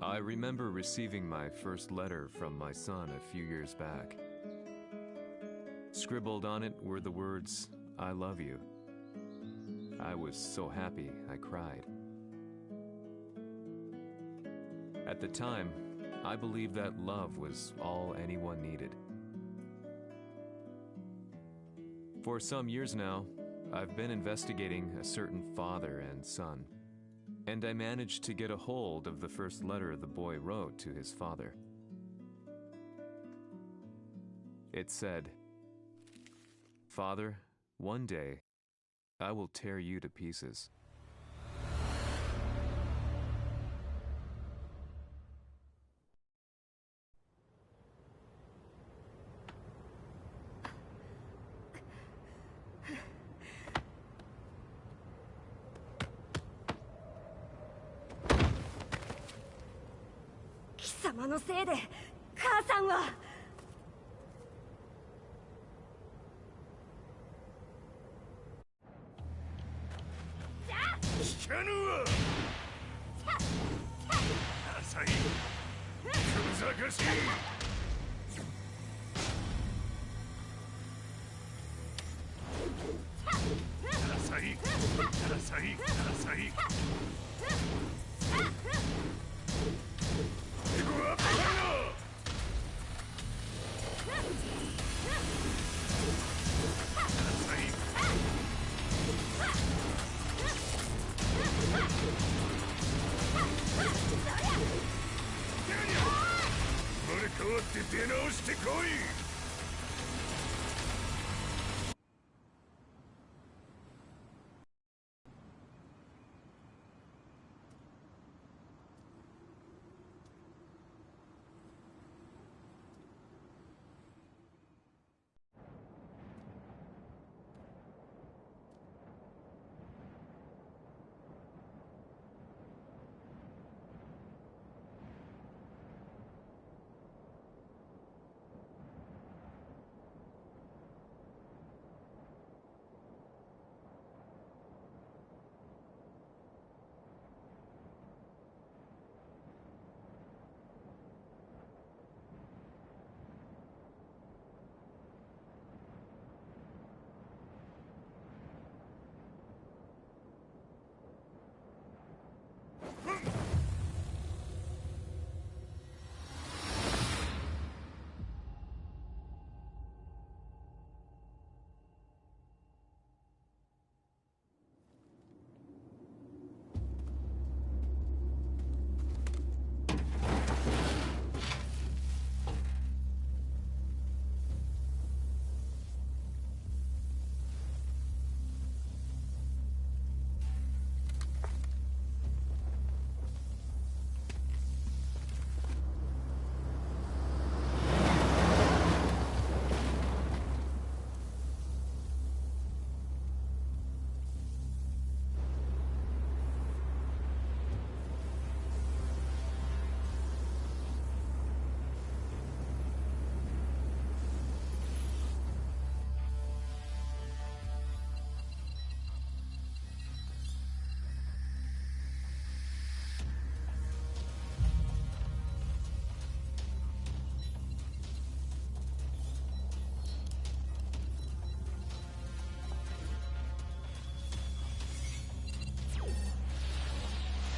I remember receiving my first letter from my son a few years back. Scribbled on it were the words, "I love you." I was so happy I cried. At the time, I believed that love was all anyone needed. For some years now, I've been investigating a certain father and son, and I managed to get a hold of the first letter the boy wrote to his father. It said, "Father, one day, I will tear you to pieces."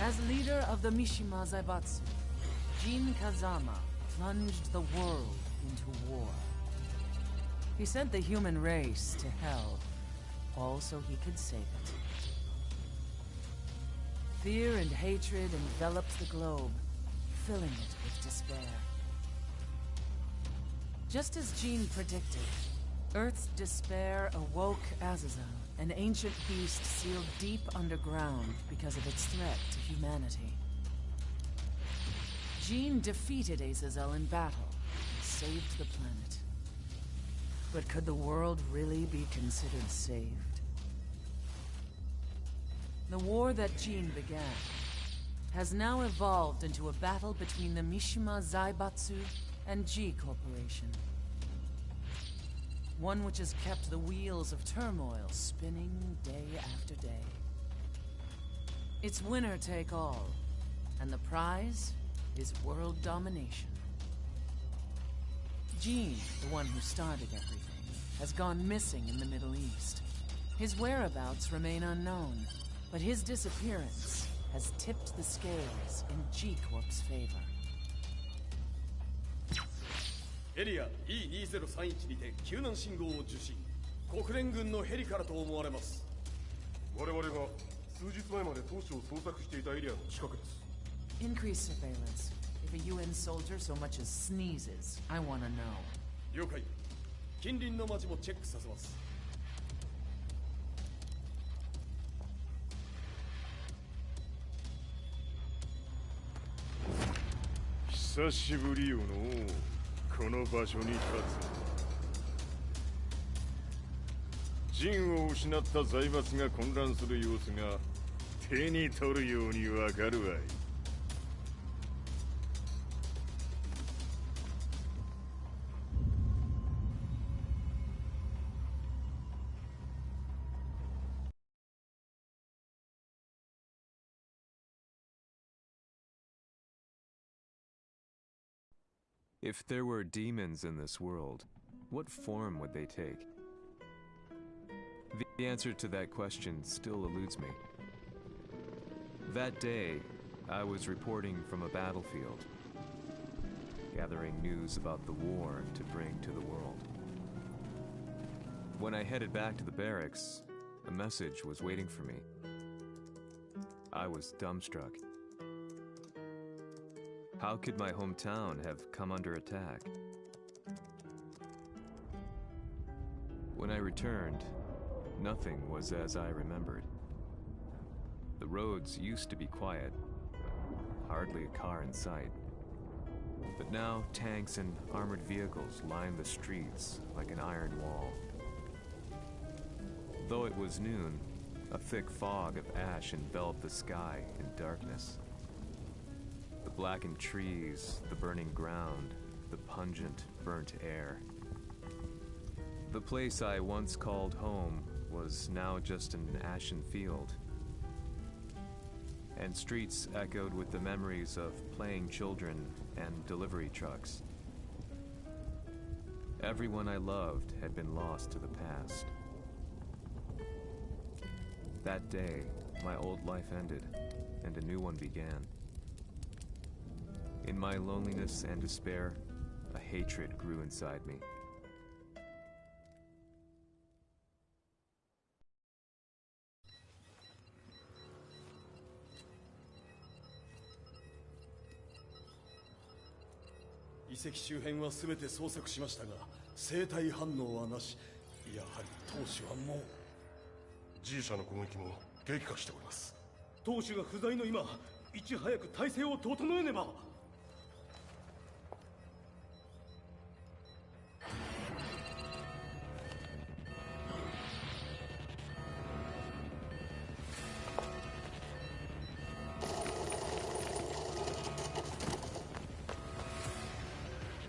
As leader of the Mishima Zaibatsu, Jin Kazama plunged the world into war. He sent the human race to hell, all so he could save it. Fear and hatred enveloped the globe, filling it with despair. Just as Jin predicted, Earth's despair awoke Azazel, an ancient beast sealed deep underground because of its threat to humanity. Jin defeated Azazel in battle and saved the planet. But could the world really be considered saved? The war that Jin began has now evolved into a battle between the Mishima Zaibatsu and G Corporation. One which has kept the wheels of turmoil spinning day after day. It's winner take all, and the prize is world domination. Jean, the one who started everything, has gone missing in the Middle East. His whereabouts remain unknown, but his disappearance has tipped the scales in G-Corp's favor. エリア E2031 にて救難信号を受信。国連軍のヘリからと思われます。我々が数日前まで当初を捜索していたエリアの近くです。Increase surveillance. If a UN soldier so much as sneezes, I want to know. 了解。近隣の町もチェックさせます。久しぶりよのこの場所に立つ。陣を失った財閥が混乱する様子が手に取るようにわかるわい。If there were demons in this world, what form would they take? The answer to that question still eludes me. That day, I was reporting from a battlefield, gathering news about the war to bring to the world. When I headed back to the barracks, a message was waiting for me. I was dumbstruck. How could my hometown have come under attack? When I returned, nothing was as I remembered. The roads used to be quiet, hardly a car in sight. But now tanks and armored vehicles lined the streets like an iron wall. Though it was noon, a thick fog of ash enveloped the sky in darkness. The blackened trees, the burning ground, the pungent, burnt air. The place I once called home was now just an ashen field. And streets echoed with the memories of playing children and delivery trucks. Everyone I loved had been lost to the past. That day, my old life ended, and a new one began. In my loneliness and despair, a hatred grew inside me.遺跡周辺は全て捜索しましたが、生体反応はなし。やはり当主はもう。G 社の攻撃も激化しております。当主が不在の今、いち早く体制を整えねば。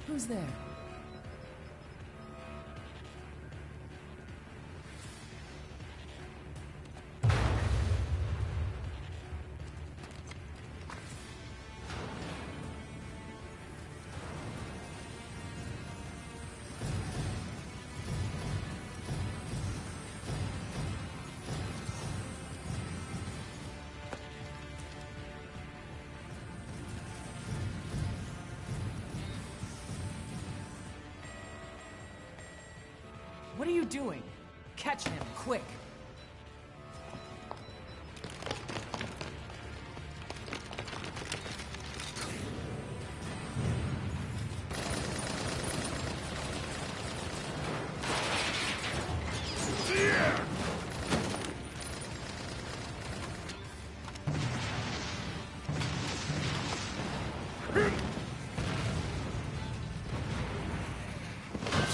Who's there? What are you doing? Catch him, quick!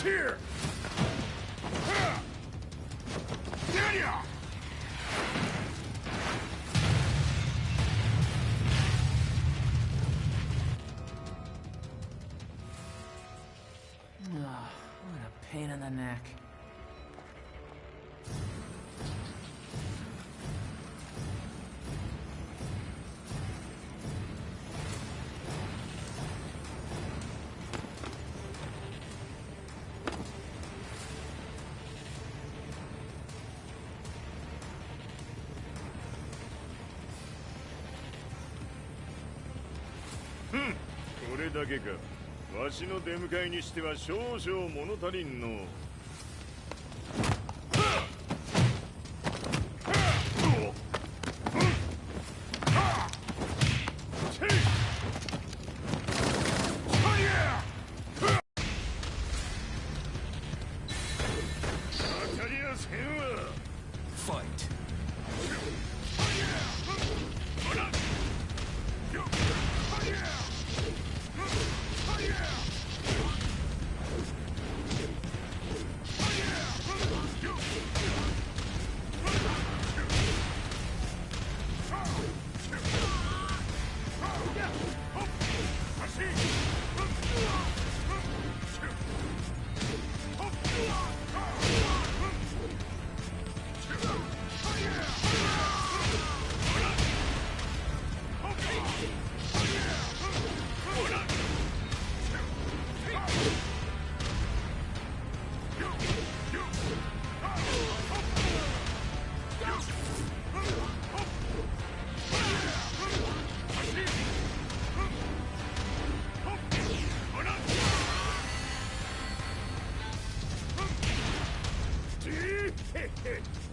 Here! What a pain in the neck. れだけか。わしの出迎えにしては少々物足りんの。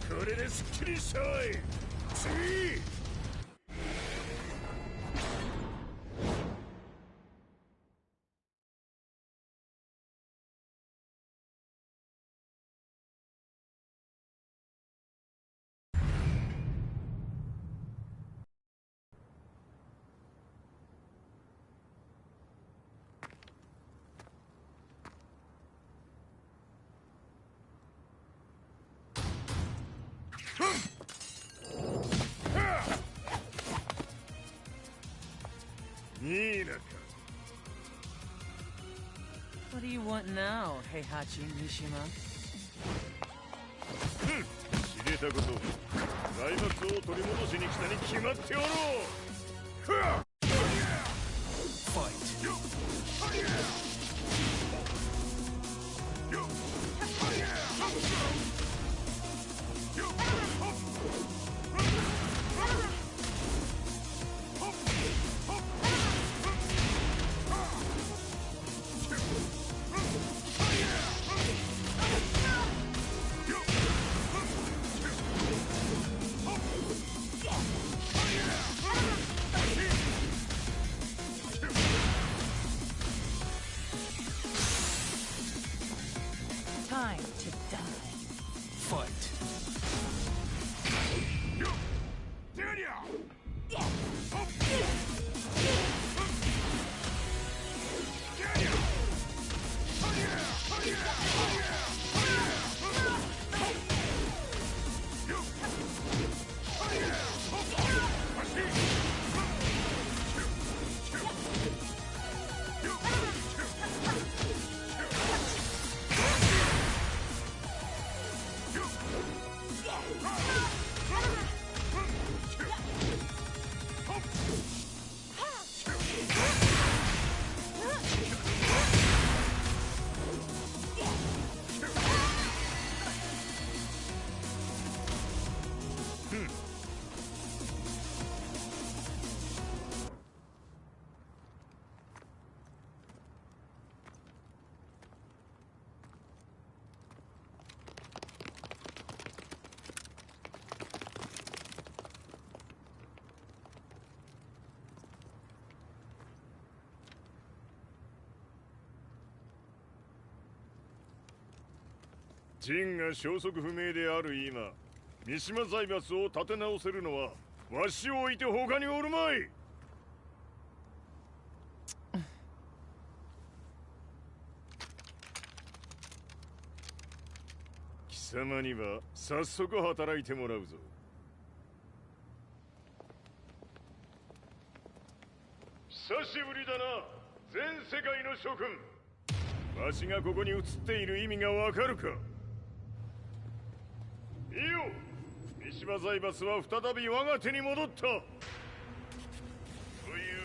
これですっきりしたい。次。What do you want now, Heihachi Mishima? 知れたこと。財閥を取り戻しに来たに決まっておろう。Time to die. Fight.陣が消息不明である今、三島財閥を立て直せるのはわしを置いて他におるまい。貴様には早速働いてもらうぞ。久しぶりだな、全世界の諸君。わしがここに映っている意味がわかるか。いいよ、三島財閥は再び我が手に戻った。という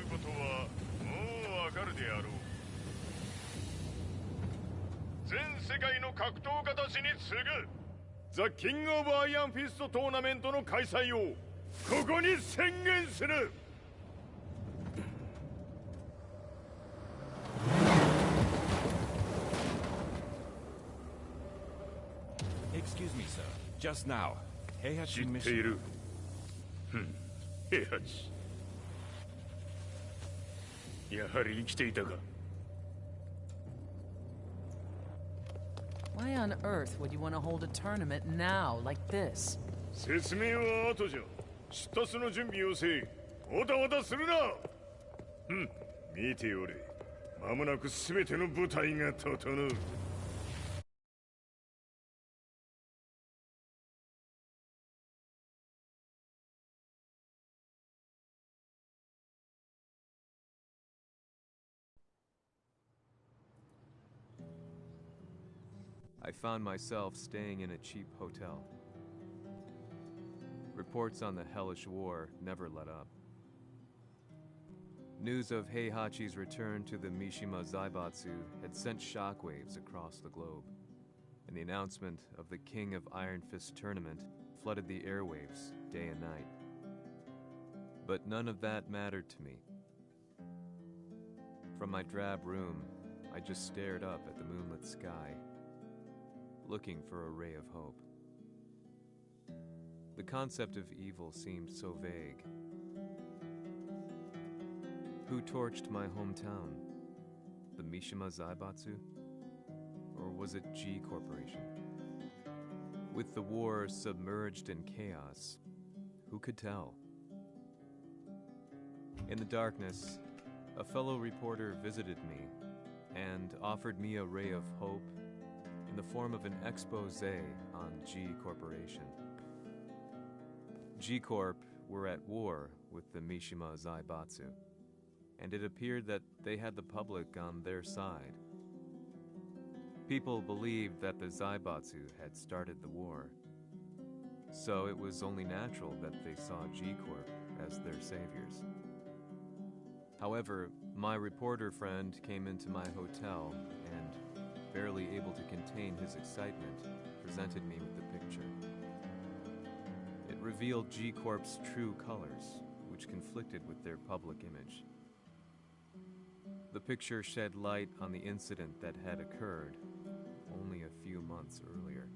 ことはもうわかるであろう。全世界の格闘家たちに次ぐザ・キング・オブ・アイアンフィストトーナメントの開催をここに宣言する。Excuse me, sir. Just now, 知 Heihachi ってい Mishima... る。ふん、平八。やはり生きていたか。Why on earth would you want to hold a tournament now, like this? 説明は後じゃ。出立の準備をせい。おたおたするな。見ておれ。間もなく全ての部隊が整う。I found myself staying in a cheap hotel. Reports on the hellish war never let up. News of Heihachi's return to the Mishima Zaibatsu had sent shockwaves across the globe, and the announcement of the King of Iron Fist tournament flooded the airwaves day and night. But none of that mattered to me. From my drab room, I just stared up at the moonlit sky, looking for a ray of hope. The concept of evil seemed so vague. Who torched my hometown? The Mishima Zaibatsu? Or was it G Corporation? With the war submerged in chaos, who could tell? In the darkness, a fellow reporter visited me and offered me a ray of hope in the form of an expose on G Corporation. G Corp were at war with the Mishima Zaibatsu, and it appeared that they had the public on their side. People believed that the Zaibatsu had started the war, so it was only natural that they saw G Corp as their saviors. However, my reporter friend came into my hotel and, barely able to contain his excitement, presented me with the picture. It revealed G Corp's true colors, which conflicted with their public image. The picture shed light on the incident that had occurred only a few months earlier.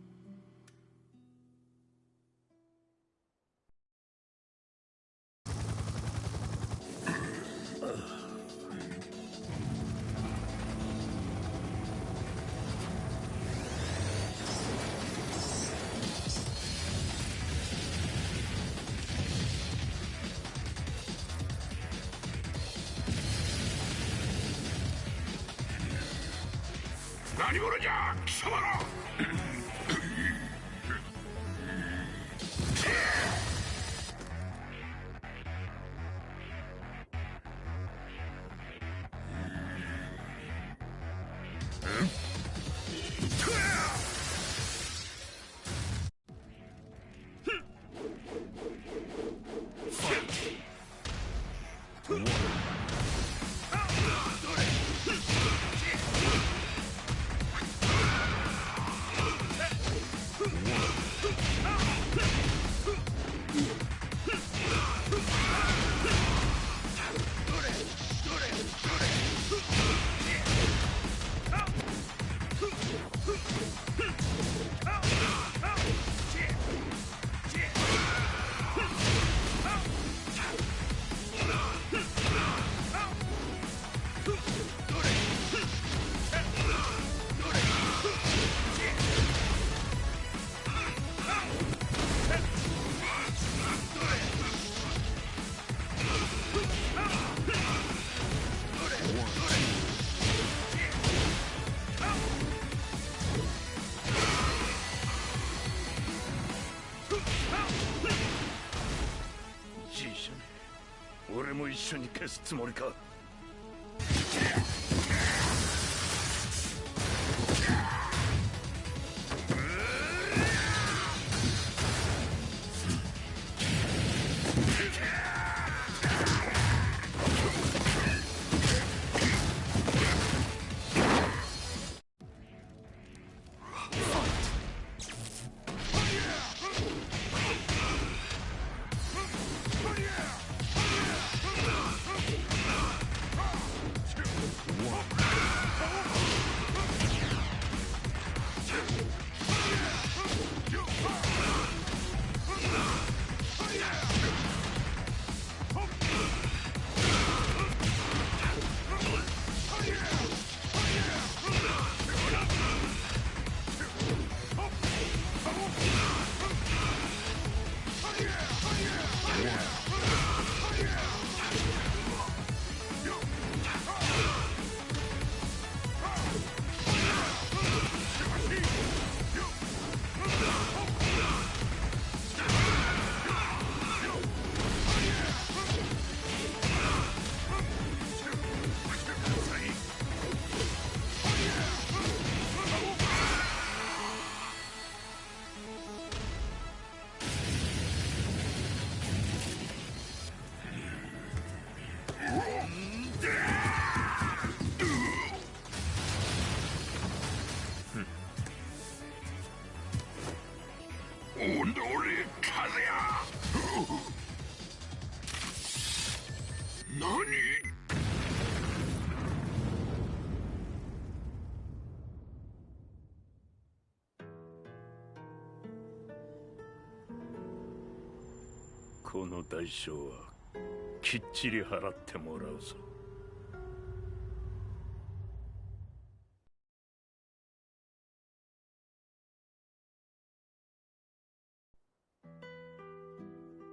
G じゃね。俺も一緒に消すつもりか。己風や何この代償はきっちり払ってもらうぞ。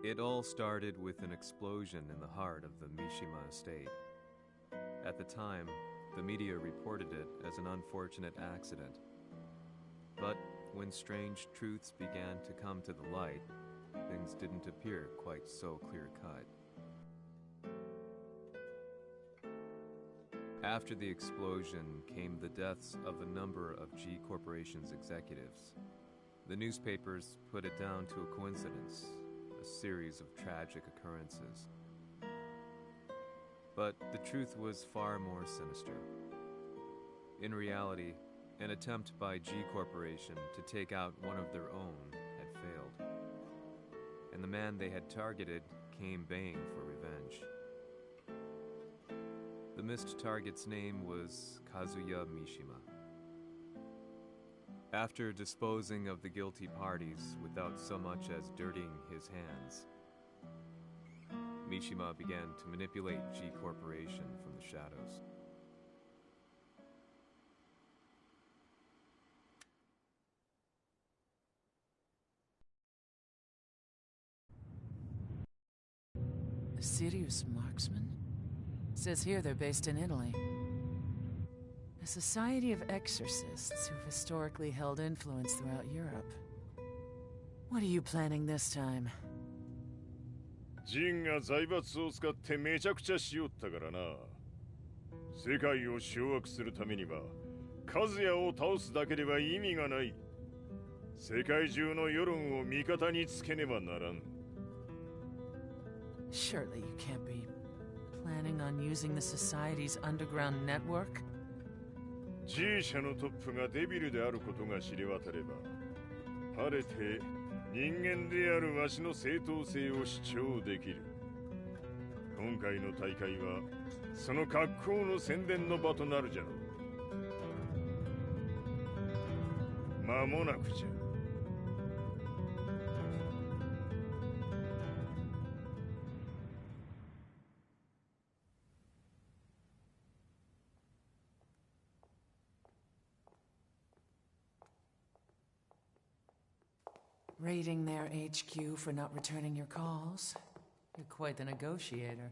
It all started with an explosion in the heart of the Mishima estate. At the time, the media reported it as an unfortunate accident. But when strange truths began to come to the light, things didn't appear quite so clear-cut. After the explosion came the deaths of a number of G Corporation's executives. The newspapers put it down to a coincidence, a series of tragic occurrences. But the truth was far more sinister. In reality, an attempt by G Corporation to take out one of their own had failed. And the man they had targeted came baying for revenge. The missed target's name was Kazuya Mishima. After disposing of the guilty parties without so much as dirtying his hands, Mishima began to manipulate G Corporation from the shadows. A serious marksman? Says here they're based in Italy. A society of exorcists who've historically held influence throughout Europe. What are you planning this time? ジンが財閥を使ってめちゃくちゃしよったからな。世界を掌握するためにはカズヤを倒すだけでは意味がない。世界中の世論を味方につけねばならん。Surely you can't be planning on using the society's underground network? G 社のトップがデビルであることが知れ渡れば、晴れて人間であるわしの正当性を主張できる。今回の大会はその格好の宣伝の場となるじゃろう。間もなくじゃ。Raiding their HQ for not returning your calls? You're quite the negotiator.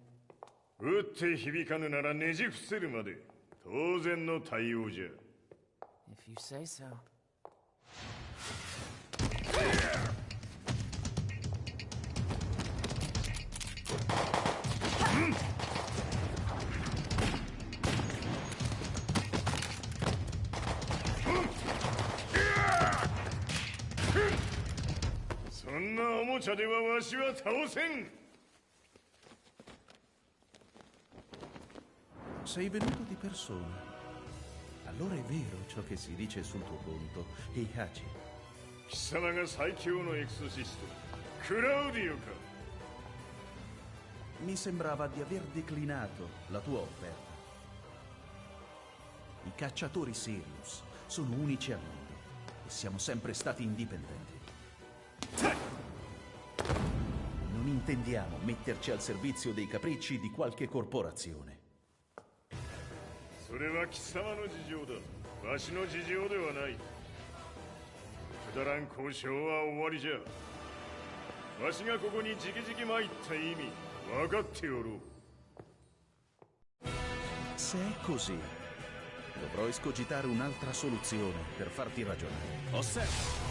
撃って響かぬならねじ伏せるまで当然の対応じゃ。If you say so. そんなおもちゃではわしは倒せん。Sei venuto di persona. Allora è vero ciò che si dice sul tuo conto, Heihachi. 貴様が最強のエクソシスト、クラウディオか。Mi sembrava di aver declinato la tua offerta. I cacciatori Sirius sono unici al mondo e siamo sempre stati indipendenti. Non intendiamo metterci al servizio dei capricci di qualche corporazione. それは貴様の事情だ。わしの事情ではない。くだらん交渉は終わりじゃ。わしがここにじきじき参った意味分かっておろう。 Se è così, dovrò escogitare un'altra soluzione per farti ragionare. Osserva!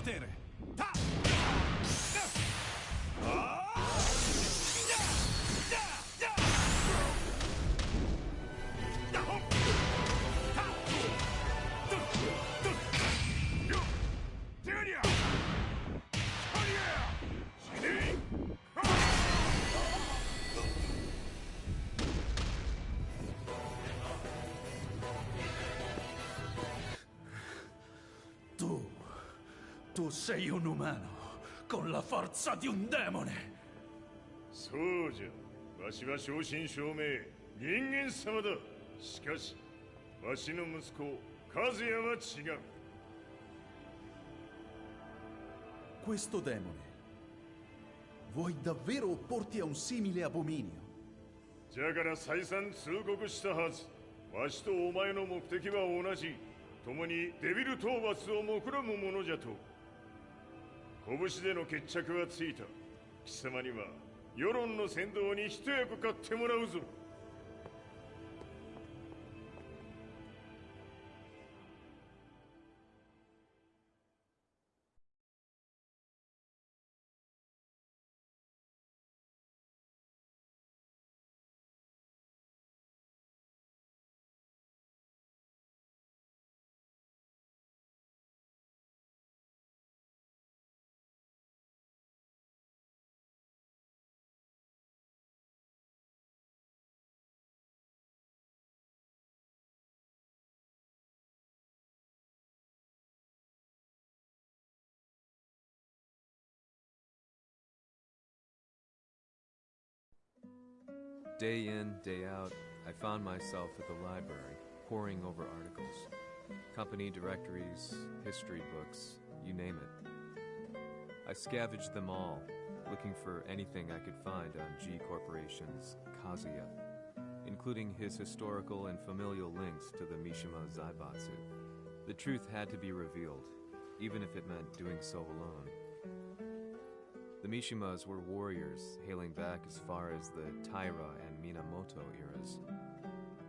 potere! Tu sei un umano, con la forza di un demone. そうじゃ。わしは正真正銘人間様だ。しかしわしの息子和也は違う。 Questo demone, vuoi davvero opporti a un simile abominio? じゃから再三通告したはず。わしとお前の目的は同じ。共にデビル討伐を目論むものじゃと。拳での決着はついた。貴様には世論の先導に一役買ってもらうぞ。Day in, day out, I found myself at the library, poring over articles. Company directories, history books, you name it. I scavenged them all, looking for anything I could find on G Corporation's Kazuya, including his historical and familial links to the Mishima Zaibatsu. The truth had to be revealed, even if it meant doing so alone. The Mishimas were warriors hailing back as far as the Taira and Minamoto eras.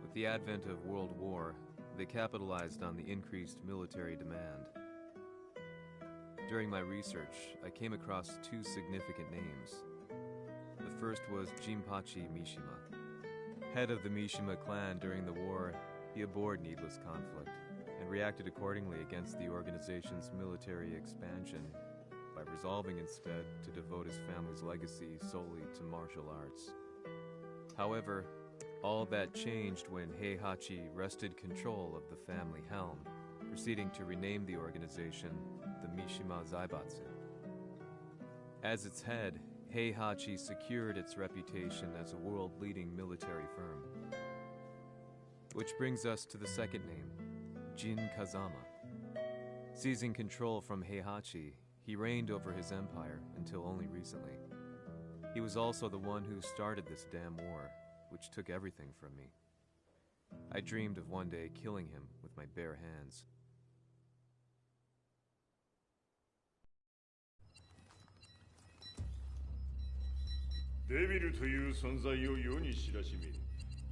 With the advent of World War, they capitalized on the increased military demand. During my research, I came across two significant names. The first was Jinpachi Mishima. Head of the Mishima clan during the war, he abhorred needless conflict and reacted accordingly against the organization's military expansion by resolving instead to devote his family's legacy solely to martial arts. However, all that changed when Heihachi wrested control of the family helm, proceeding to rename the organization the Mishima Zaibatsu. As its head, Heihachi secured its reputation as a world-leading military firm. Which brings us to the second name, Jin Kazama. Seizing control from Heihachi, he reigned over his empire until only recently. He was also the one who started this damn war, which took everything from me. I dreamed of one day killing him with my bare hands. Devil という存在を世に知らし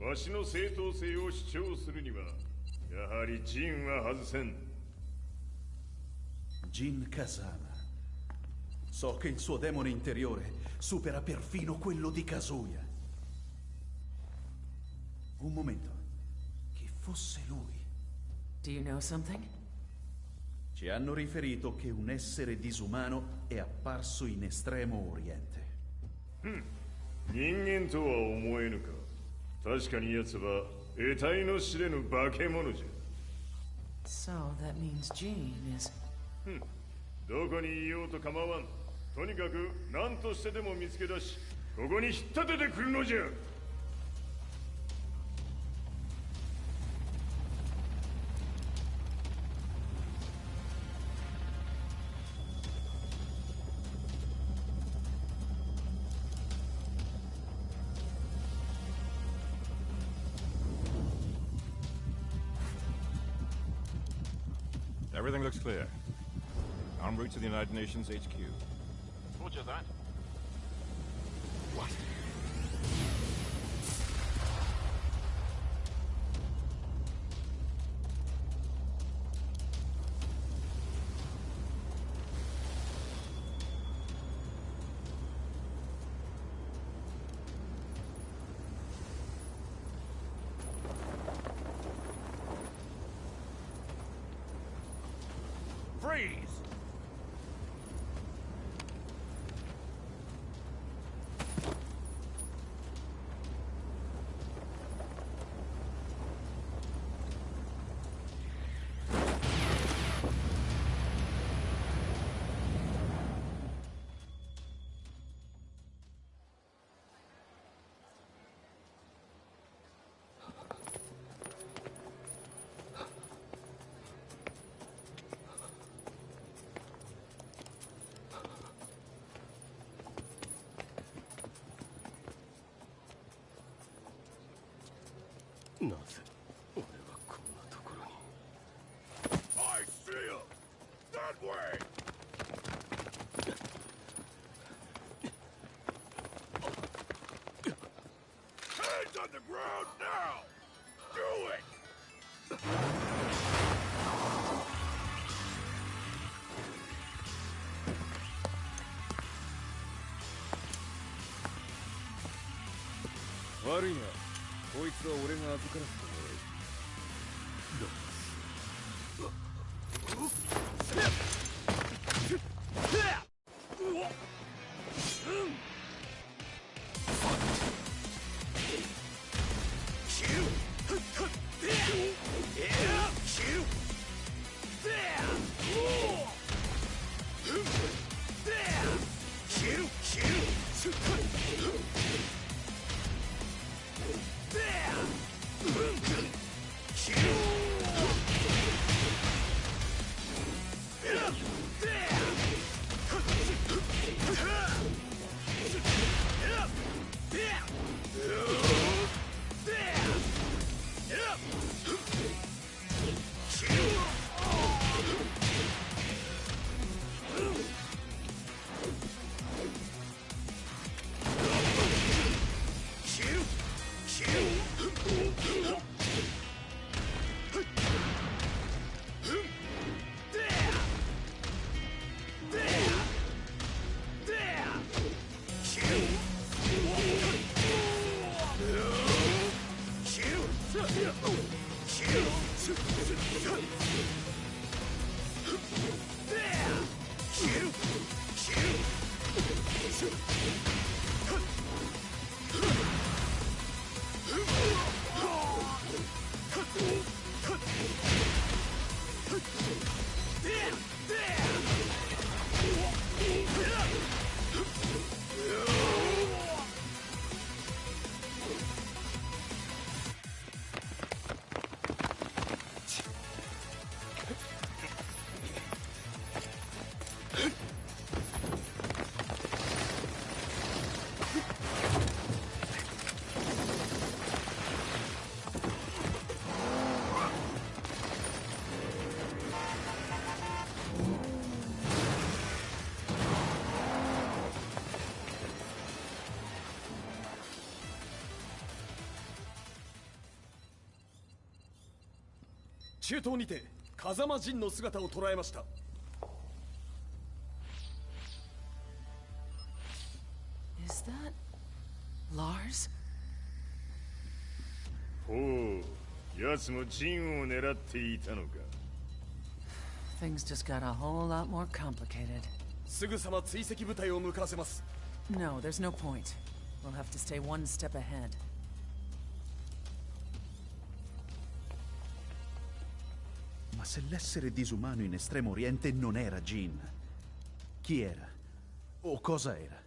め、わしの正当性を主張するには、やはりジンは外せん。Jin Kazama. So che il suo demone interiore supera perfino quello di Kazuya. Un momento. Chi fosse lui? Do you know something? Ci hanno riferito che un essere disumano è apparso in Estremo Oriente. 人間とは思えぬか。確かに奴は得体の知れぬ化け物じゃ。So that means Jean is... どこにいようと構わん。とにかく何としてでも見つけ出し、ここに引っ立ててくるのじゃ。Everything looks clear. En route to the United Nations HQ. Roger that. What? なぜ俺はこんなところに。 I see him! That way! Hands on the ground now! Do it! 悪いな、こいつは俺が預からせてもらう。中東にて風間陣の姿を捉えました。 Is that Lars? ほう、奴も陣を狙っていたのか。 Things just got a whole lot more complicated. すぐさま追跡部隊を向かわせます。 No, there's no point. We'll have to stay one step ahead. Ma se l'essere disumano in Estremo Oriente non era Jin, chi era? O cosa era?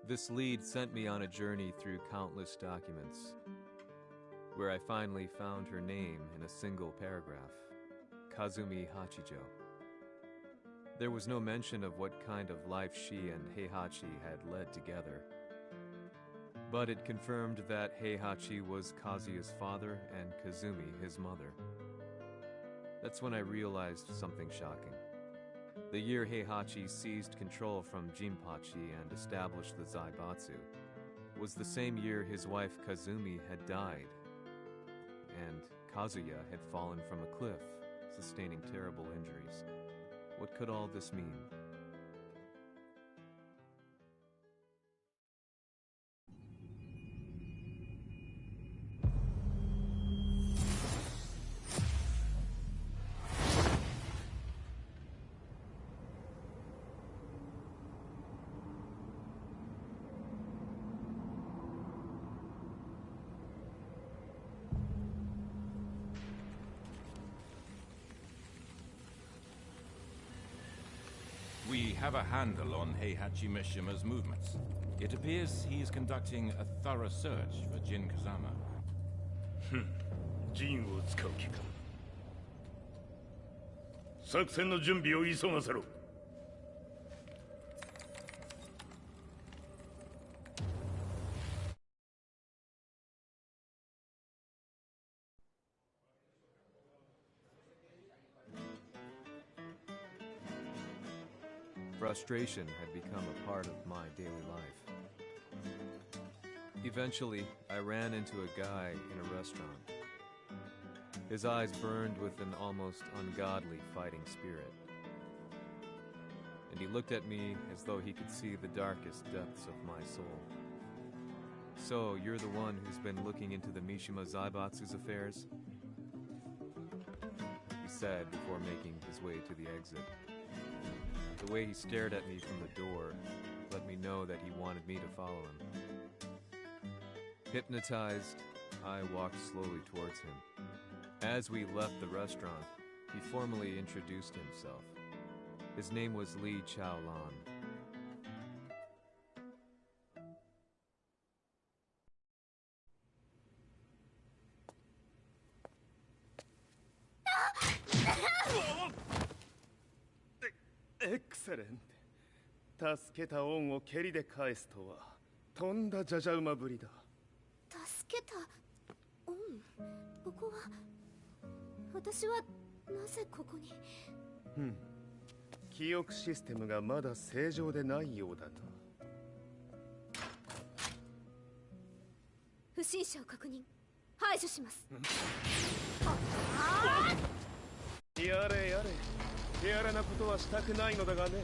This lead sent me on a journey through countless documents, where I finally found her name in a single paragraph, Kazumi Hachijo. There was no mention of what kind of life she and Heihachi had led together, but it confirmed that Heihachi was Kazuya's father and Kazumi his mother. That's when I realized something shocking. The year Heihachi seized control from Jinpachi and established the Zaibatsu was the same year his wife Kazumi had died, and Kazuya had fallen from a cliff, sustaining terrible injuries. What could all this mean? have a handle on Heihachi Mishima's movements. It appears he is conducting a thorough search for Jin Kazama. ジンを使う気か。作戦の準備を急がせろ。Frustration had become a part of my daily life. Eventually, I ran into a guy in a restaurant. His eyes burned with an almost ungodly fighting spirit. And he looked at me as though he could see the darkest depths of my soul. "So, you're the one who's been looking into the Mishima Zaibatsu's affairs?" he said before making his way to the exit. The way he stared at me from the door let me know that he wanted me to follow him. Hypnotized, I walked slowly towards him. As we left the restaurant, he formally introduced himself. His name was Li Chaolan. Excellent. 助けた恩を蹴りで返すとはとんだじゃじゃ馬ぶりだ。助けた恩？ここは私はなぜここに？記憶システムがまだ正常でないようだな。不審者を確認、排除します。やれやれ、手荒なことはしたくないのだがね。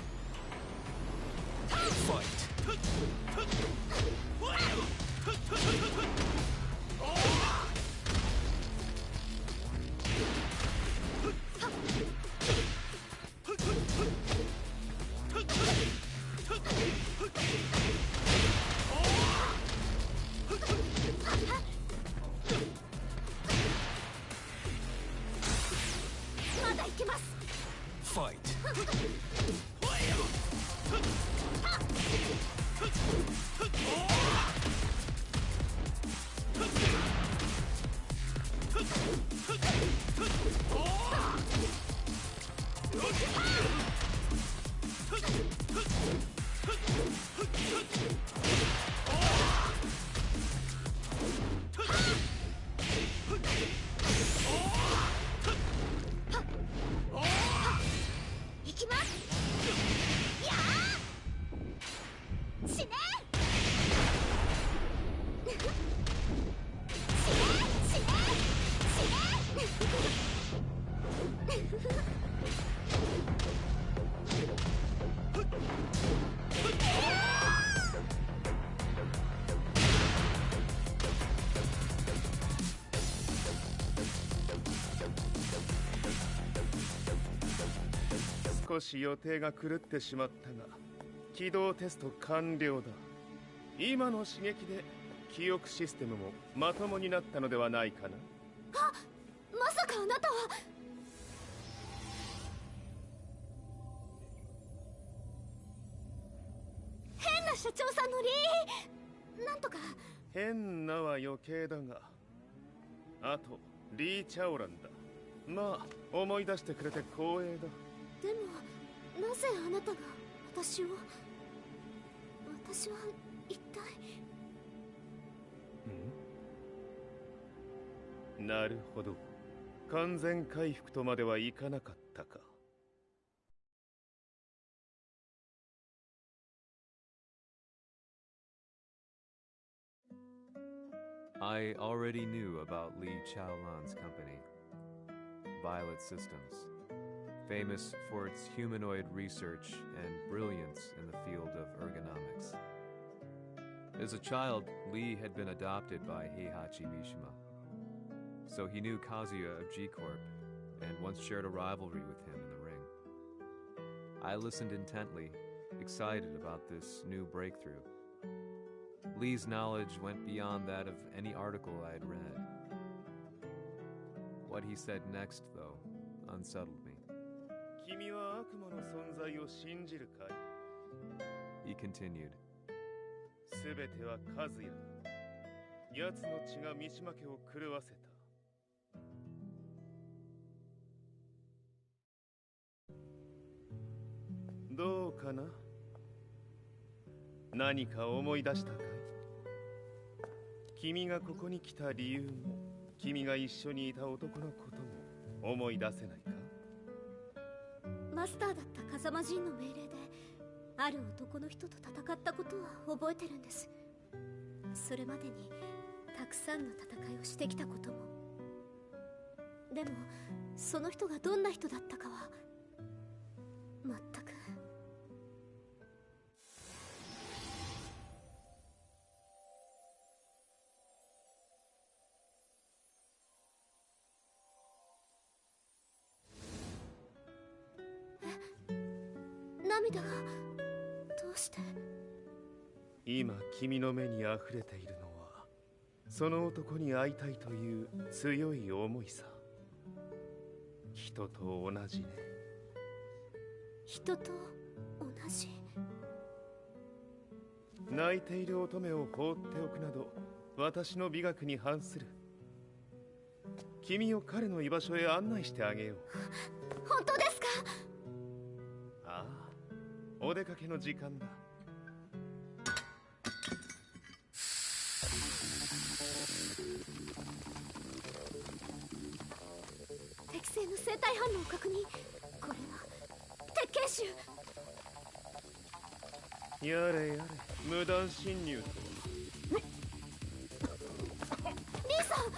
まだいけます。行きます。やあ！死ね！少し予定が狂ってしまったが、起動テスト完了だ。今の刺激で記憶システムもまともになったのではないかな。あ、まさかあなたは。変な社長さんのなんとか。変なは余計だが、あとリー・チャオランだ。まあ思い出してくれて光栄だ。でもなぜあなたが私は一体。なるほど、完全回復とまではいかなかったか。I already knew about Li Chaolan's company, Violet Systems, famous for its humanoid research and brilliance in the field of ergonomics. As a child, Li had been adopted by Heihachi Mishima, so he knew Kazuya of G-Corp and once shared a rivalry with him in the ring. I listened intently, excited about this new breakthrough. Li's knowledge went beyond that of any article I had read. What he said next, though, unsettled me. 君は悪魔の存在を信じるかい？ He continued. すべては和也だ。奴の血が三島家を狂わせた。どうかな？何か思い出したかい？君がここに来た理由も、君が一緒にいた男のことも思い出せないか？マスターだった風間陣の命令である男の人と戦ったことは覚えてるんです。それまでにたくさんの戦いをしてきたことも。でもその人がどんな人だったかは全く。涙がどうして？今君の目にあふれているのはその男に会いたいという強い思いさ。人と同じね。人と同じ？泣いている乙女を放っておくなど私の美学に反する。君を彼の居場所へ案内してあげよう。本当ですか？ああ、お出かけの時間だ。適正の生体反応を確認。これは鉄拳臭。やれやれ、無断侵入とは。兄さん！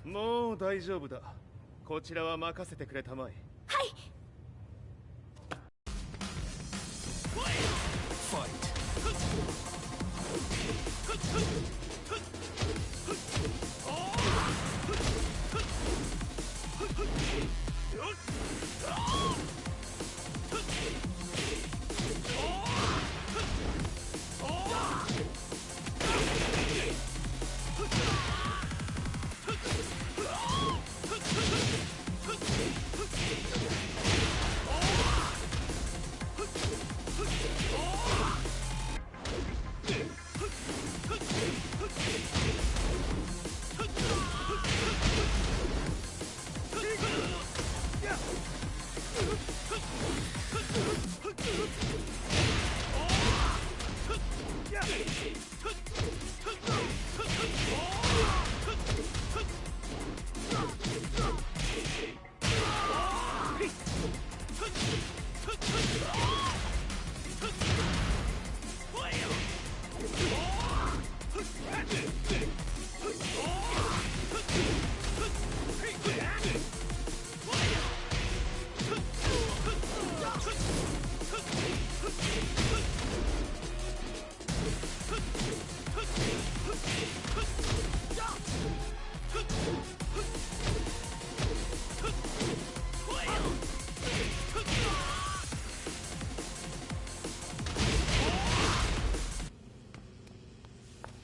もう大丈夫だ。こちらは任せてくれたまえ。はい。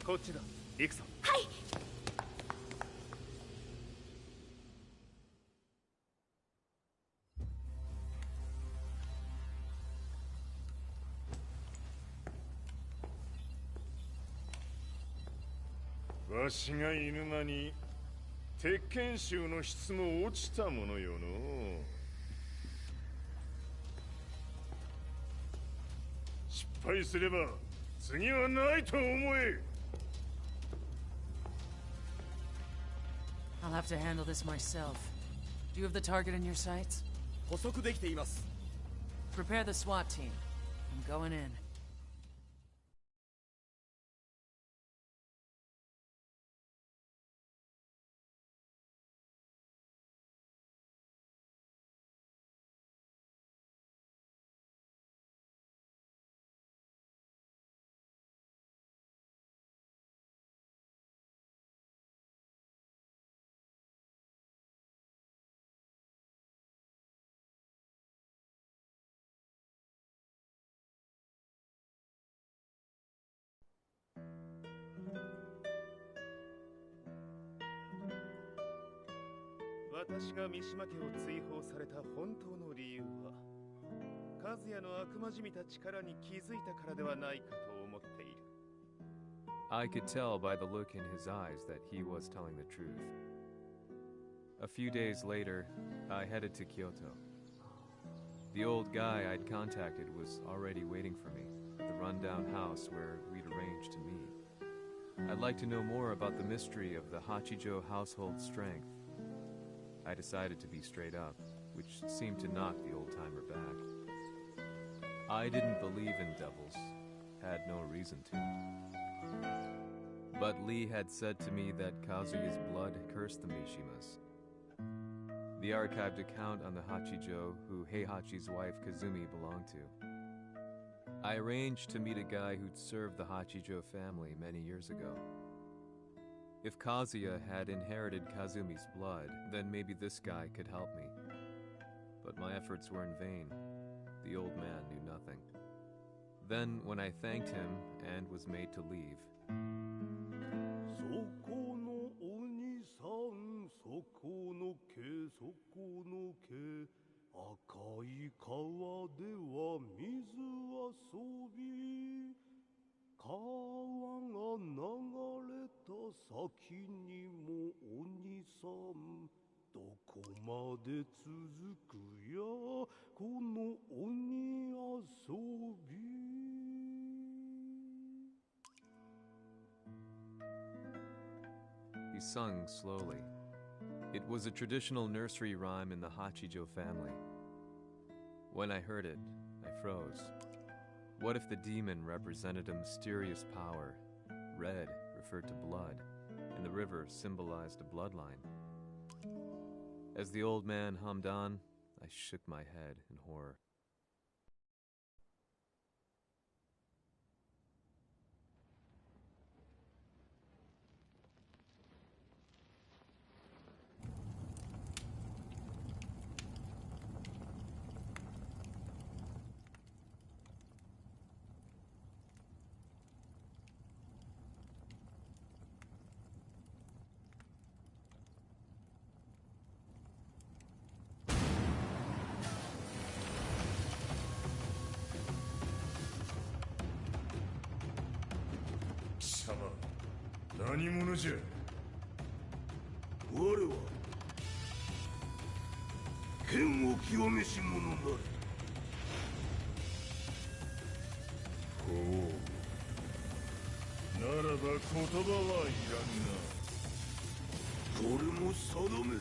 こっちだ。行くぞ。はい。わしがいる間に鉄拳衆の質も落ちたものよの。失敗すれば次はないと思え。I'll have to handle this myself. Do you have the target in your sights? 捕捉できています。 Prepare the SWAT team. I'm going in. "私が三島家を追放された本当の理由は、和也の悪魔じみた力に気づいたからではないかと思っている。I could tell by the look in his eyes that he was telling the truth. A few days later, I headed to Kyoto. The old guy I'd contacted was already waiting for me at the rundown house where we'd arranged to meet. I'd like to know more about the mystery of the Hachijo household strength. I decided to be straight up, which seemed to knock the old-timer back. I didn't believe in devils, had no reason to. But Lee had said to me that Kazuya's blood cursed the Mishimas. The archived account on the Hachijo who Heihachi's wife Kazumi belonged to. I arranged to meet a guy who'd served the Hachijo family many years ago. If Kazuya had inherited Kazumi's blood, then maybe this guy could help me. But my efforts were in vain. The old man knew nothing. Then, when I thanked him and was made to leave, そこの鬼さん、そこの毛、そこの毛、赤い川では水遊び、川が流れた先にも鬼さん、どこまで続くやこの鬼遊び。he sung slowly. It was a traditional nursery rhyme in the Hachijo family. When I heard it, I froze. What if the demon represented a mysterious power? Red referred to blood, and the river symbolized a bloodline. As the old man hummed on, I shook my head in horror. 何者じゃ。我は剣を極めし者なり。ほう。ならば言葉はいらんな。これも定め。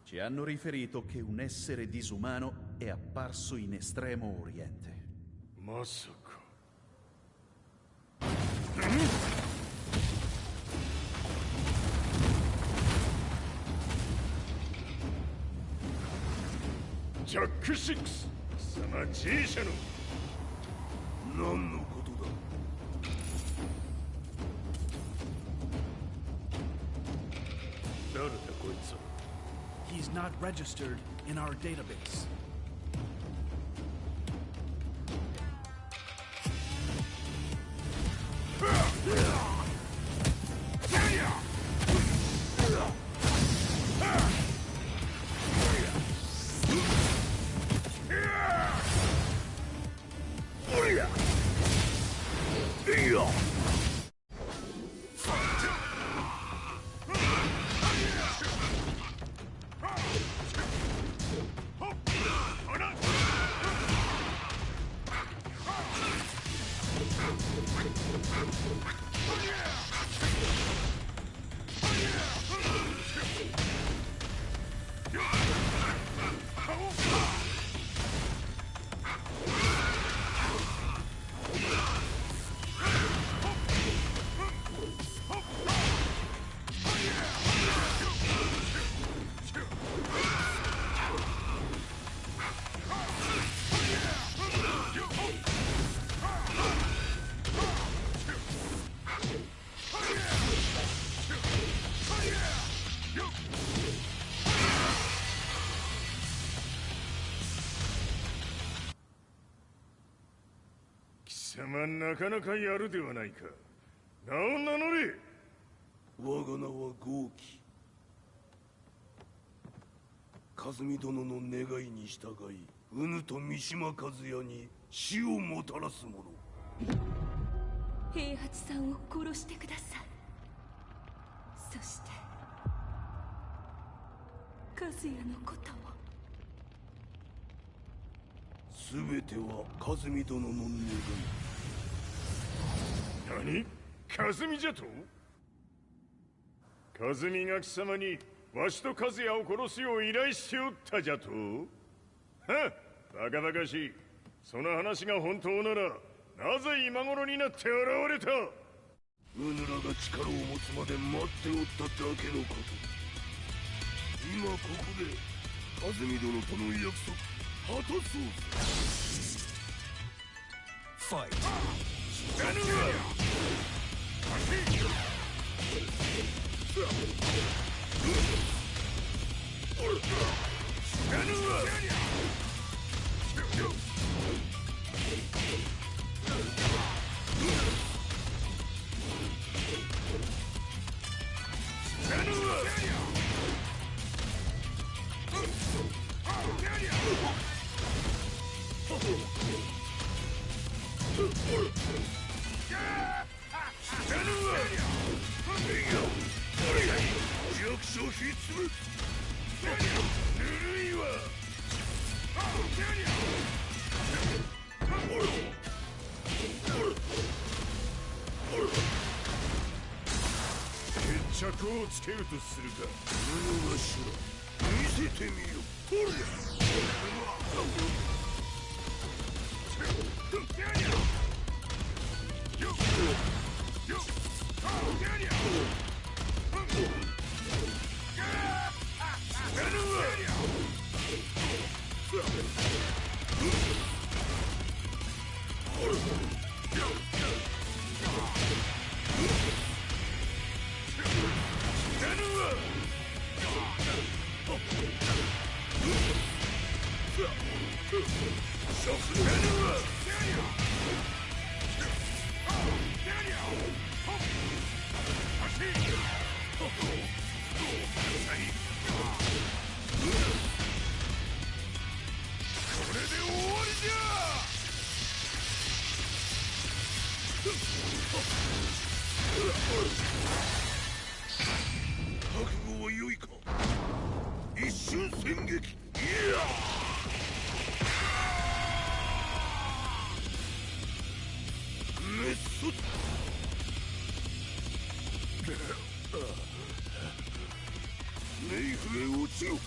Ci hanno riferito che un essere disumano è apparso in Estremo Oriente. Masaka.ジャック6、貴様 G 社の何のことだ。誰だこいつは。He's not registered in our database.なかなかやるではないか。名を名乗れ。我が名は豪輝。和美殿の願いに従い、うぬと三島和也に死をもたらす者。平八さんを殺してください。そして和也のことも。全ては和美殿の願い。何？和美じゃと？和美が貴様にわしと和也を殺すよう依頼しておったじゃと？はっ、バカバカしい。その話が本当ならなぜ今頃になって現れた？うぬらが力を持つまで待っておっただけのこと。今ここで和美殿との約束果たそうぜ。ファイト。決着をつけるとするか。うぬがしら見せてみよ。覚悟は良いか。一瞬戦撃。いやメッソネイフへ落ちろ。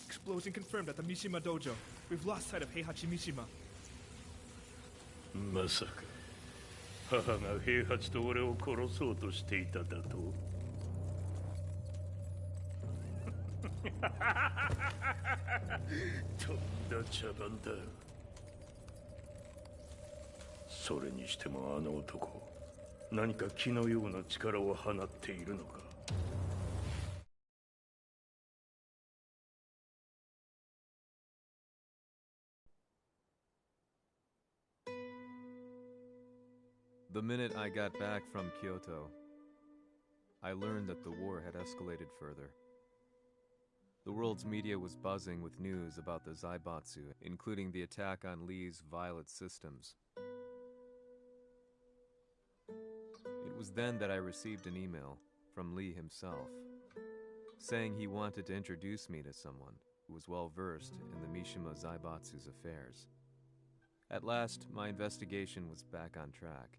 Explosion confirmed at the Mishima Dojo. We've lost sight of Heihachi Mishima. まさか母が平八と俺を殺そうとしていただと。とんだ茶番だ。それにしてもあの男、何か気のような力を放っているのか。The minute I got back from Kyoto, I learned that the war had escalated further. The world's media was buzzing with news about the Zaibatsu, including the attack on Lee's Violet systems. It was then that I received an email from Lee himself, saying he wanted to introduce me to someone who was well versed in the Mishima Zaibatsu's affairs. At last, my investigation was back on track.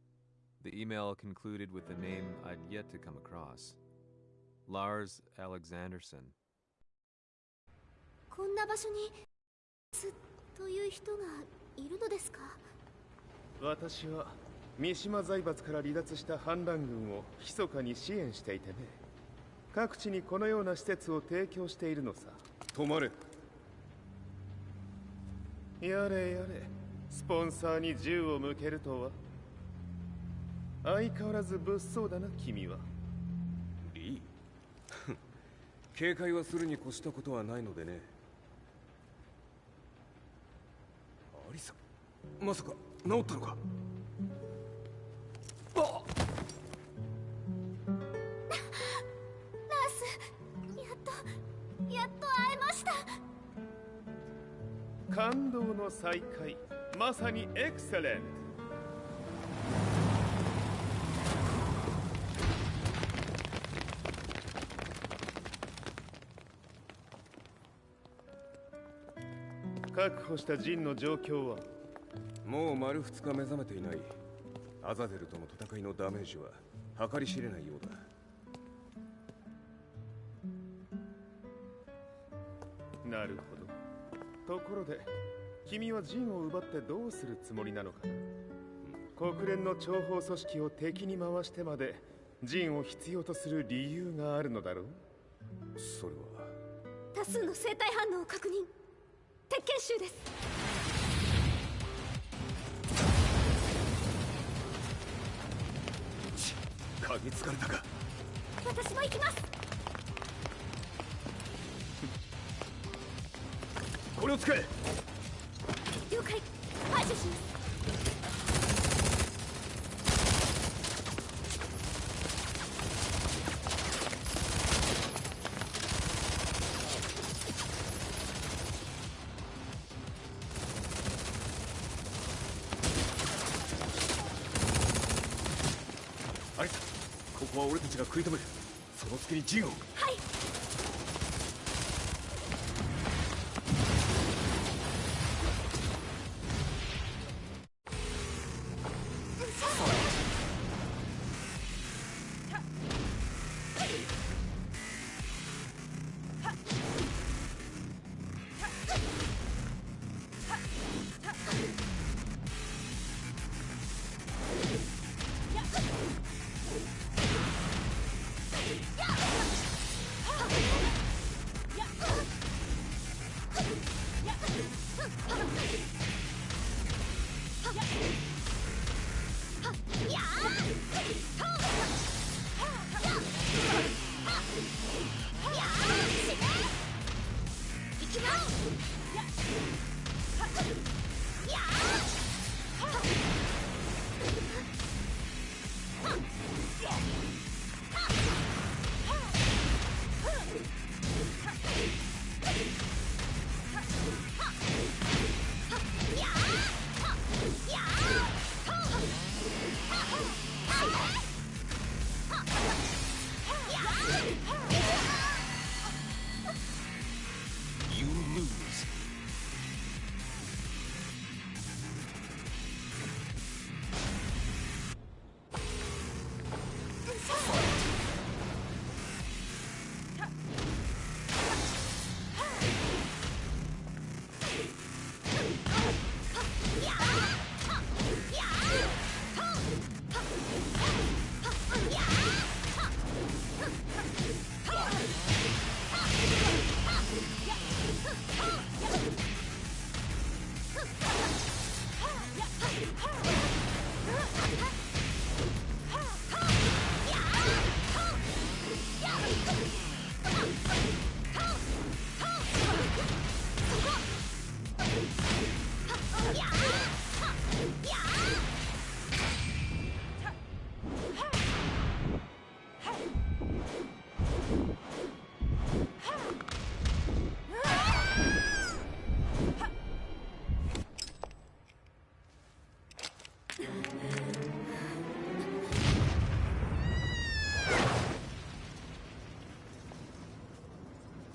The email concluded with a name I'd yet to come across. Lars Alexanderson. こんな場所にという人がいるのですか？私は三島財閥から離脱した反乱軍を密かに支援していてね。各地にこのような施設を提供しているのさ。止まれ。やれやれ、スポンサーに銃を向けるとは。相変わらず物騒だな、君は。リー警戒はするに越したことはないのでね。アリサ、まさか治ったのか？あっナース、やっと会えました。感動の再会、まさにエクセレント。確保したジンの状況は？もう丸2日目覚めていない。アザゼルとの戦いのダメージは計り知れないようだ。なるほど。ところで君はジンを奪ってどうするつもりなのかな？国連の諜報組織を敵に回してまでジンを必要とする理由があるのだろう？それは多数の生体反応を確認。鉄拳衆です。嗅ぎつかれたか。私も行きます。これを使え。了解。排除します。アリサ、ここは俺たちが食い止める。その隙にジンを。はい。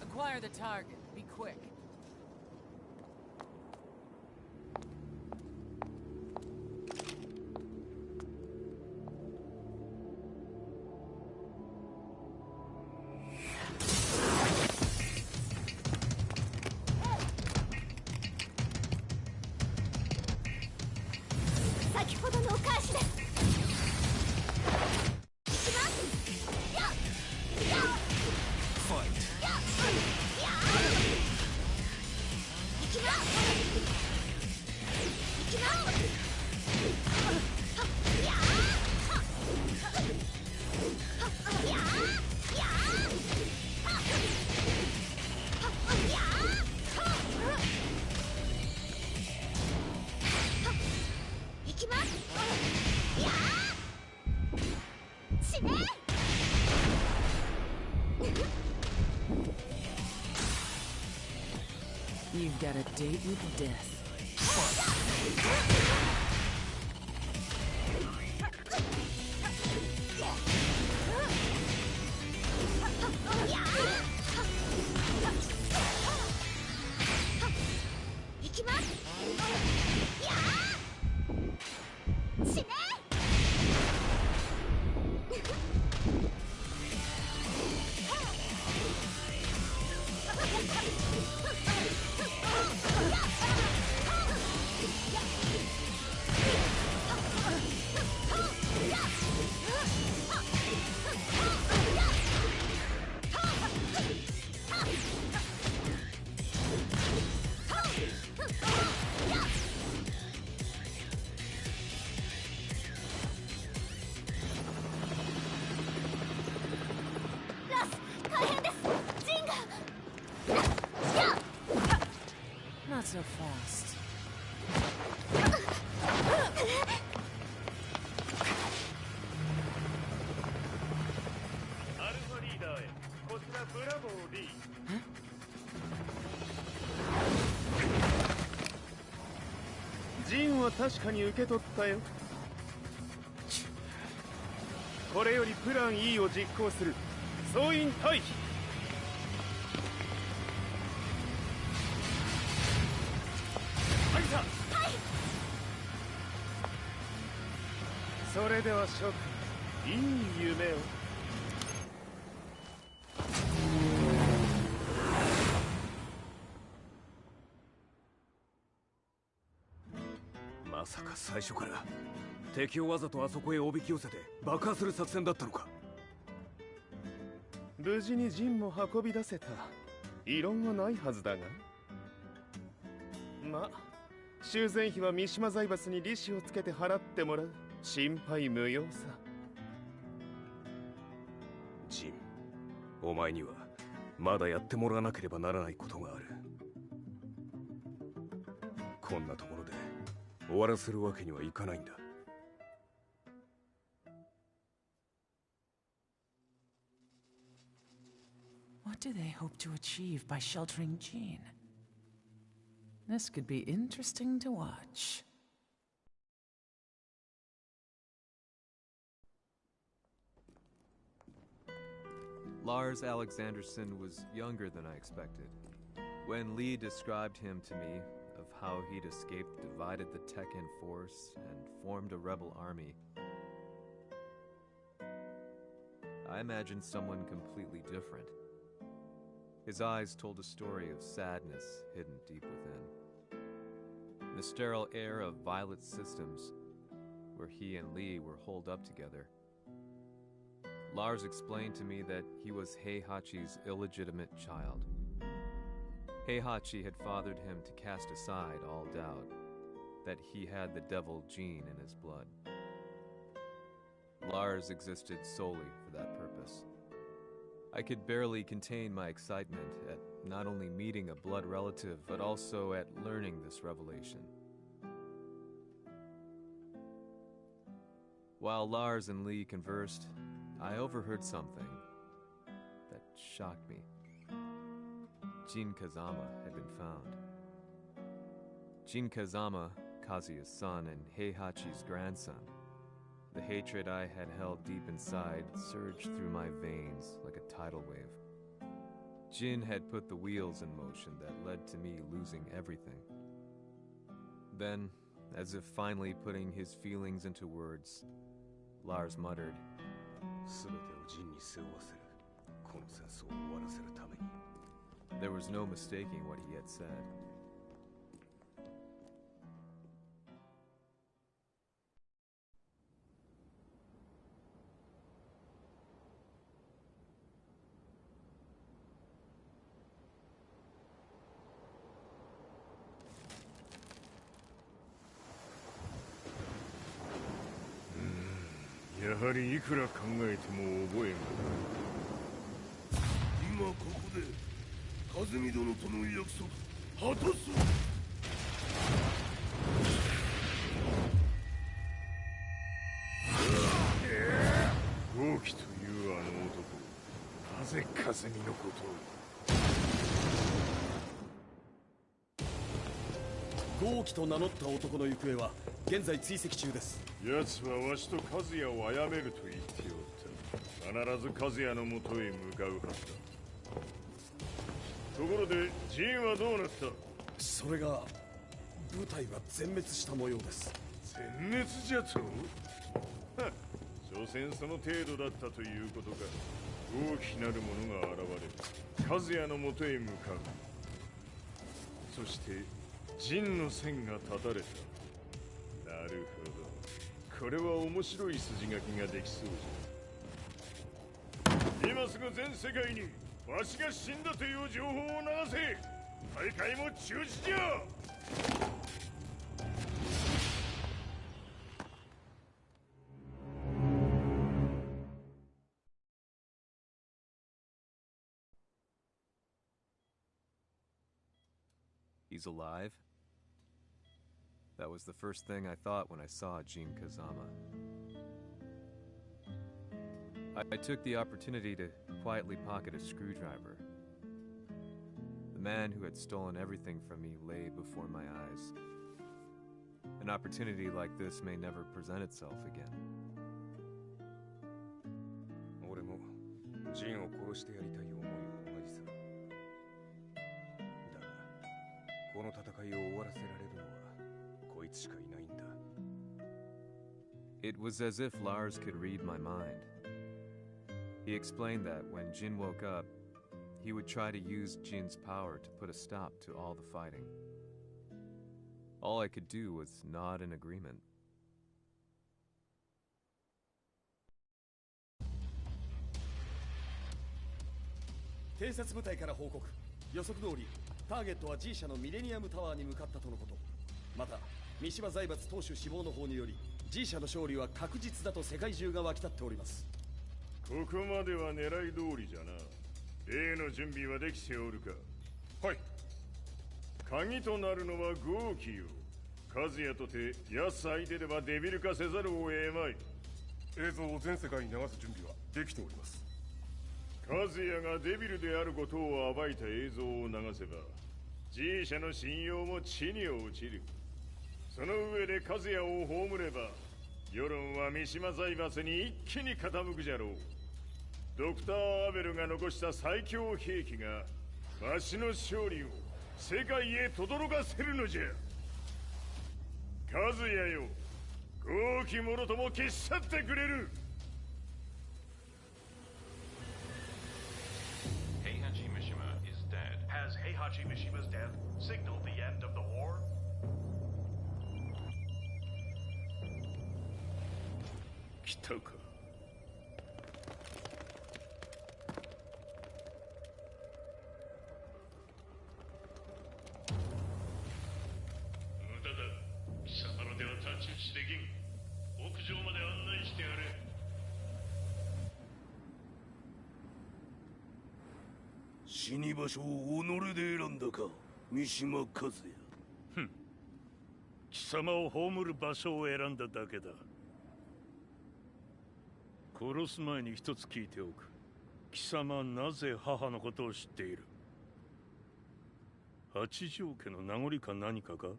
Acquire the target. Be quick. You've got a date with death. Not so fast. アルファリーダーへこちらブラボー D ジンは確かに受け取ったよ。これよりプラン E を実行する。総員退避。入った。それでは諸君、いい夢を。まさか最初から敵をわざとあそこへおびき寄せて爆破する作戦だったのか。無事にジンも運び出せた。異論はないはずだが。ま、修繕費は三島財閥に利子をつけて払ってもらう。心配無用さ。ジン、お前にはまだやってもらわなければならないことがある。こんなところで終わらせるわけにはいかないんだ。What do they hope to achieve by sheltering Jean? This could be interesting to watch. Lars Alexanderson was younger than I expected. When Lee described him to me, of how he'd escaped, divided the Tekken force, and formed a rebel army, I imagined someone completely different. His eyes told a story of sadness hidden deep within. The sterile air of Violet Systems, where he and Lee were holed up together. Lars explained to me that he was Heihachi's illegitimate child. Heihachi had fathered him to cast aside all doubt. that he had the devil gene in his blood. Lars existed solely for that purpose. I could barely contain my excitement at not only meeting a blood relative, but also at learning this revelation. While Lars and Lee conversed, I overheard something that shocked me. Jin Kazama had been found. Jin Kazama, Kazuya's son and Heihachi's grandson. The hatred I had held deep inside surged through my veins like a tidal wave. Jin had put the wheels in motion that led to me losing everything. Then, as if finally putting his feelings into words, Lars muttered, there was no mistaking what he had said. やはりいくら考えても覚えがない。今ここで風見殿との約束果たす。豪輝というあの男、なぜ風見のことを。豪輝と名乗った男の行方は現在追跡中です。奴はわしと和也を殺めると言っておった。必ず和也のもとへ向かうはずだ。ところでジンはどうなった。それが部隊は全滅した模様です。全滅じゃと。所詮その程度だったということか。大きなる者が現れ和也のもとへ向かう。そして陣の線が断たれた。なるほど。これは面白い筋書きができそうじゃ。今すぐ全世界にわしが死んだという情報を流せ。大会も中止じゃ。He's alive? That was the first thing I thought when I saw Jin Kazama. I took the opportunity to quietly pocket a screwdriver. The man who had stolen everything from me lay before my eyes. An opportunity like this may never present itself again. 俺もジンを殺してやりたい思いは同じさ。だが、この戦いを終わらせられるのはこいつしかいないんだ。It was as if Lars could read my mind. He explained that when Jin woke up, he would try to use Jin's power to put a stop to all the fighting. All I could do was nod in agreement. 偵察部隊から報告。予測通り、ターゲットは G 社のミレニアムタワーに向かったとのこと。また、三島財閥当主死亡の方により、G 社の勝利は確実だと世界中が沸き立っております。ここまでは狙い通りじゃな。例の準備はできておるか。はい。鍵となるのは豪輝よ。和也とて奴相手ではデビル化せざるを得まい。映像を全世界に流す準備はできております。和也がデビルであることを暴いた映像を流せば G 社の信用も地に落ちる。その上で和也を葬れば世論は三島財閥に一気に傾くじゃろう。ドクター・アベルが残した最強兵器がわしの勝利を世界へ轟かせるのじゃ。和也よ、豪輝者とも消し去ってくれる。Heihachi Mishima is dead. Has Heihachi Mishima's death signaled the end of the war? 来たか。無駄だ。貴場まで案内してやれ。死に場所を己で選んだか、三島和也。ふん。貴様を葬る場所を選んだだけだ。殺す前に一つ聞いておく。貴様はなぜ母のことを知っている？八条家の名残か何かか？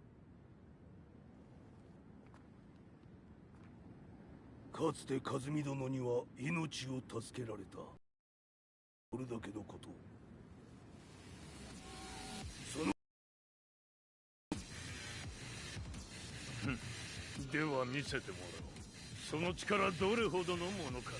かつて和美殿には命を助けられた。それだけのこと。そのでは見せてもらおう。その力どれほどのものか。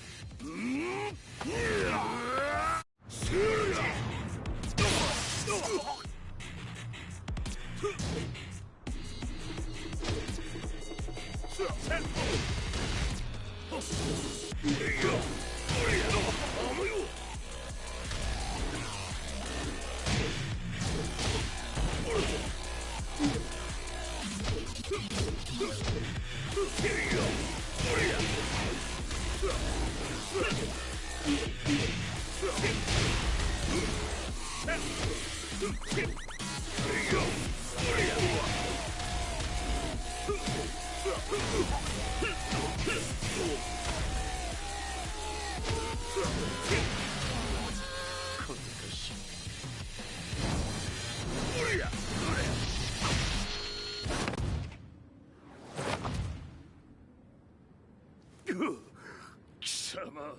貴様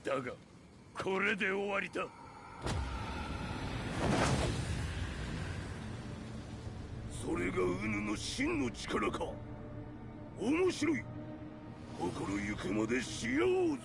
だがこれで終わりだ。それがウヌの真の力か。面白い。心ゆくまでしようぞ。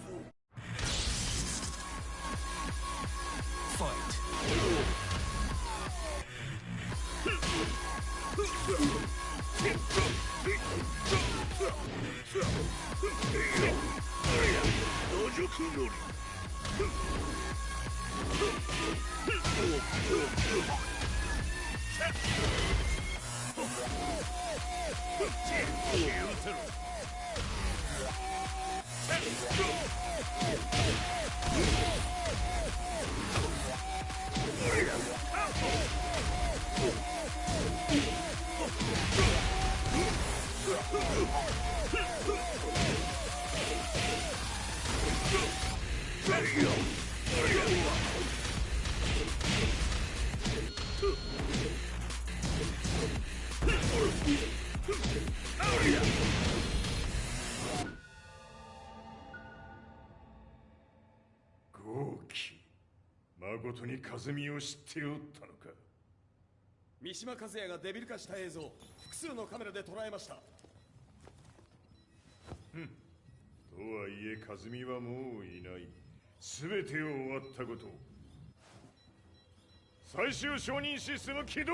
豪輝、誠に和美を知っておったのか。三島和也がデビル化した映像、複数のカメラで捉えました。とはいえ和美はもういない。全てを終わったこと。最終承認システム起動。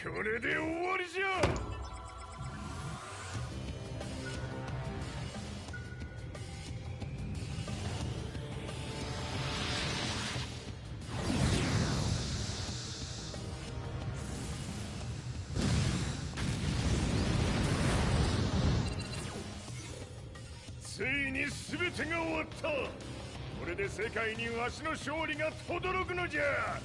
これで終わりじゃ。ついに全てが終わった。これで世界にわしの勝利が轟くのじゃ。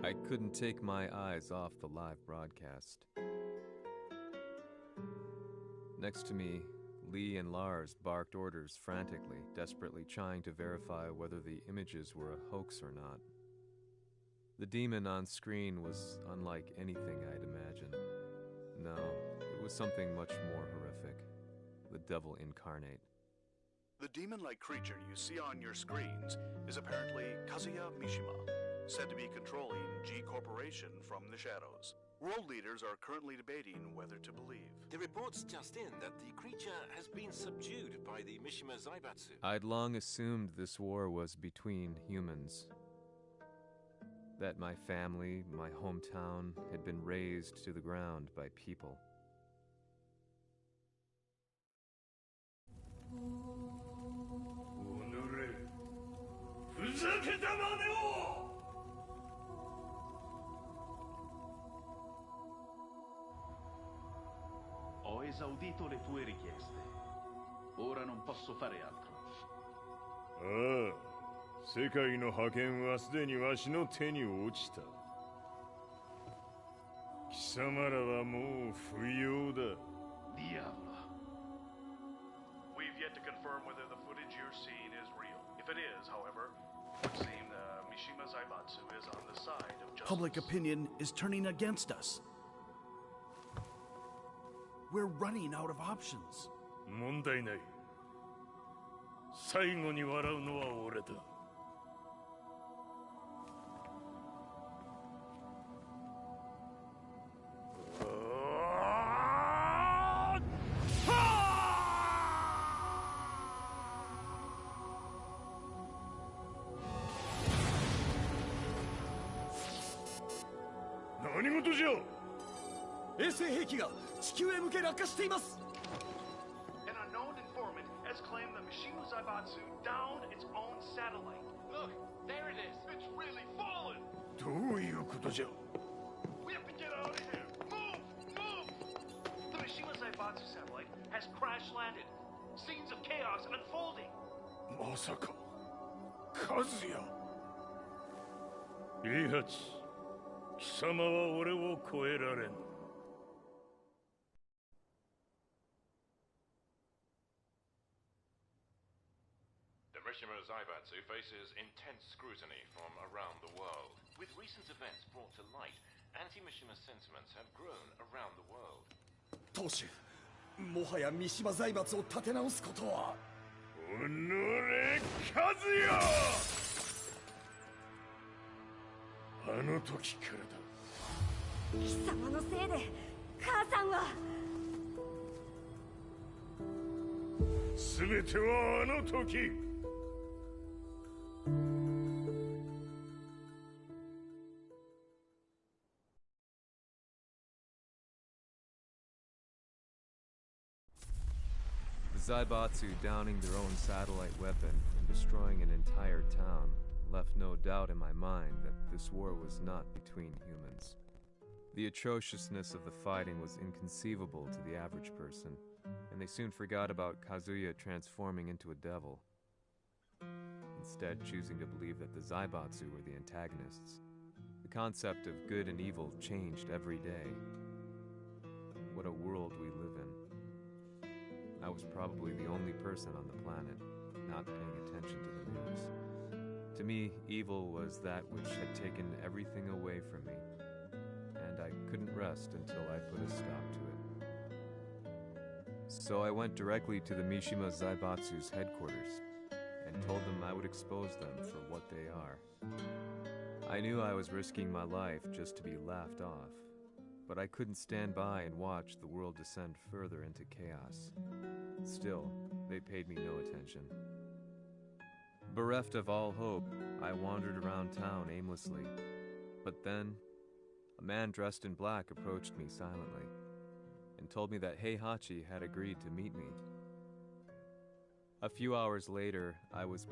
I couldn't take my eyes off the live broadcast. Next to me, Lee and Lars barked orders frantically, desperately trying to verify whether the images were a hoax or not. The demon on screen was unlike anything I'd imagined. No, it was something much more horrific. The devil incarnate. The demon-like creature you see on your screens is apparently Kazuya Mishima, said to be controlling G Corporation from the shadows. World leaders are currently debating whether to believe. The reports just in that the creature has been subdued by the Mishima Zaibatsu. I'd long assumed this war was between humans. That my family, my hometown, had been razed to the ground by people. Ho esaudito le tue richieste. Ora non posso fare altro. ああ、世界の覇権はすでにわしの手に落ちた。貴様らはもう不要だ。Diavolo. We've yet to confirm whether the footage you're seeing is real. If it is, however, it would seem Mishima Zaibatsu is on the side of justice. Public opinion is turning against us. We're running out of options. 問題ない。最後に笑うのは俺だ。何事じゃ。衛星兵器が地球へ向け落下しています。 An unknown informant has claimed that Mishima Zaibatsu downed its own satellite. Look, there it is. It's really fallen. どういうことじゃ。 We have to get out of here. Move! Move! The Mishima Zaibatsu satellite has crash landed. Scenes of chaos unfolding. まさか、和也。イハチ、貴様は俺を超えられん。Mishima Zaibatsu faces intense scrutiny from around the world. With recent events brought to light, anti-Mishima sentiments have grown around the world. 当主、もはや三島財閥を立て直すことは。おのれ、和也。あの時からだ。貴様のせいで母さんは。全てはあの時。Zaibatsu downing their own satellite weapon and destroying an entire town left no doubt in my mind that this war was not between humans. The atrociousness of the fighting was inconceivable to the average person, and they soon forgot about Kazuya transforming into a devil, instead choosing to believe that the Zaibatsu were the antagonists. The concept of good and evil changed every day. What a world we live in. I was probably the only person on the planet not paying attention to the news. To me, evil was that which had taken everything away from me, and I couldn't rest until I put a stop to it. So I went directly to the Mishima Zaibatsu's headquarters and told them I would expose them for what they are. I knew I was risking my life just to be laughed off, but I couldn't stand by and watch the world descend further into chaos. Still, they paid me no attention. Bereft of all hope, I wandered around town aimlessly. But then, a man dressed in black approached me silently and told me that Heihachi had agreed to meet me. A few hours later, I was